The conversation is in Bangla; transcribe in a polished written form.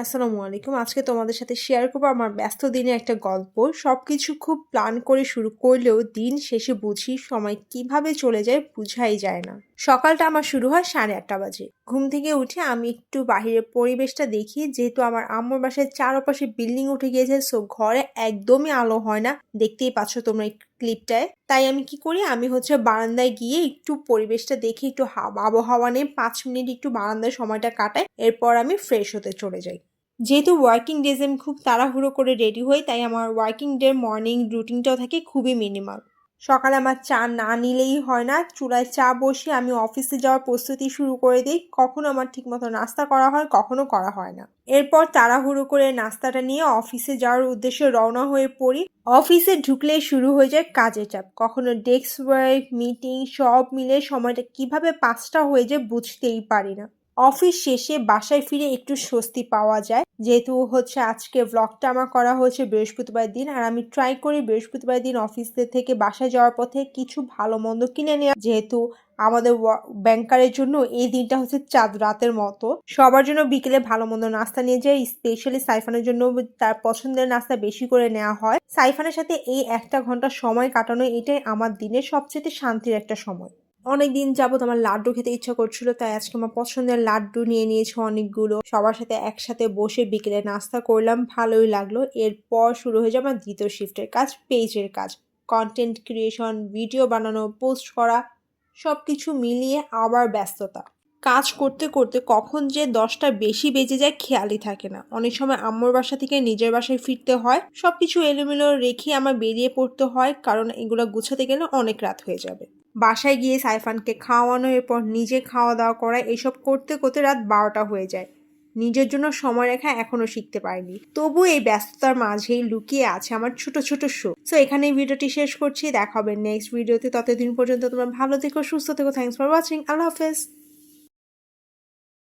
আসসালামু আলাইকুম। আজকে তোমাদের সাথে শেয়ার করবো আমার ব্যস্ত দিনের একটা গল্প। সবকিছু খুব প্ল্যান করে শুরু করলেও দিন শেষে বুঝি সময় কিভাবে চলে যায় বুঝাই যায় না। সকালটা আমার শুরু হয় 8:30 বাজে। ঘুম থেকে উঠে আমি একটু বাহিরের পরিবেশটা দেখি, যেহেতু আমার আম্মুর বাসায় চারপাশে বিল্ডিং উঠে গিয়েছে, সো ঘরে একদমই আলো হয় না। দেখতেই পাচ্ছ তোমরা এই ক্লিপটায়। তাই আমি কি করি, আমি বারান্দায় গিয়ে একটু পরিবেশটা দেখি, একটু আবহাওয়া নিয়ে 5 মিনিট একটু বারান্দায় সময়টা কাটাই। এরপর আমি ফ্রেশ হতে চলে যাই। যেহেতু ওয়ার্কিং ডেজে আমি খুব তাড়াহুড়ো করে রেডি হই, তাই আমার ওয়ার্কিং ডে মর্নিং রুটিনটাও থাকে খুবই মিনিমাল। সকালে আমার চা না নিলেই হয় না। চুলায় চা বসিয়ে আমি অফিসে যাওয়ার প্রস্তুতি শুরু করে দিই। কখনো আমার ঠিকমতো নাস্তা করা হয়, কখনো করা হয় না। এরপর তাড়াহুড়ো করে নাস্তাটা নিয়ে অফিসে যাওয়ার উদ্দেশ্যে রওনা হয়ে পড়ি। অফিসে ঢুকলেই শুরু হয়ে যায় কাজের চাপ। কখনো ডেস্ক ওয়ার্ক, মিটিং সব মিলে সময়টা কিভাবে 5টা হয়ে যায় বুঝতেই পারি না। অফিস শেষে বাসায় ফিরে একটু স্বস্তি পাওয়া যায়, যেহেতু আজকে ব্লগটা আমার করা হয়েছে বৃহস্পতিবার দিন, আর আমি ট্রাই করি বৃহস্পতিবার দিন অফিস থেকে বাসায় যাওয়ার পথে কিছু ভালো মন্দ কিনে নেওয়া, যেহেতু আমাদের ব্যাংকারের জন্য এই দিনটা চাঁদ রাতের মতো। সবার জন্য বিকেলে ভালো মন্দ নাস্তা নিয়ে যাই, স্পেশালি সাইফানের জন্য তার পছন্দের নাস্তা বেশি করে নেওয়া হয়। সাইফানের সাথে এই 1 ঘন্টা সময় কাটানো, এটাই আমার দিনের সবচেয়ে শান্তির একটা সময়। অনেকদিন যাবত আমার লাড্ডু খেতে ইচ্ছা করছিল, তাই আজকে আমার পছন্দের লাড্ডু নিয়ে নিয়েছি অনেকগুলো। সবার সাথে একসাথে বসে বিকেলে নাস্তা করলাম, ভালোই লাগলো। এরপর শুরু হয়ে যায় আমার দ্বিতীয় শিফটের কাজ, পেজের কাজ। কন্টেন্ট ক্রিয়েশন, ভিডিও বানানো, পোস্ট করা, সবকিছু মিলিয়ে আবার ব্যস্ততা। কাজ করতে করতে কখন যে 10টা বেশি বেজে যায় খেয়ালই থাকে না। অনেক সময় আম্মুর বাসা থেকে নিজের বাসায় ফিরতে হয়, সবকিছু এলোমেলো রেখে আমার বেরিয়ে পড়তে হয়, কারণ এগুলো গুছাতে গেলে অনেক রাত হয়ে যাবে। বাসায় গিয়ে সাইফানকে খাওয়ানো, এরপর নিজে খাওয়া দাওয়া করা, এসব করতে করতে রাত 12টা হয়ে যায়। নিজের জন্য সময় রাখা এখনো শিখতে পারিনি। তবু এই ব্যস্ততার মাঝেই লুকিয়ে আছে আমার ছোট ছোট শো। সো এখানেই ভিডিওটি শেষ করছি। দেখা হবে নেক্সট ভিডিওতে। ততদিন পর্যন্ত তোমরা ভালো থেকো, সুস্থ থেকো। Thanks for watching. আল্লাহ হাফেজ।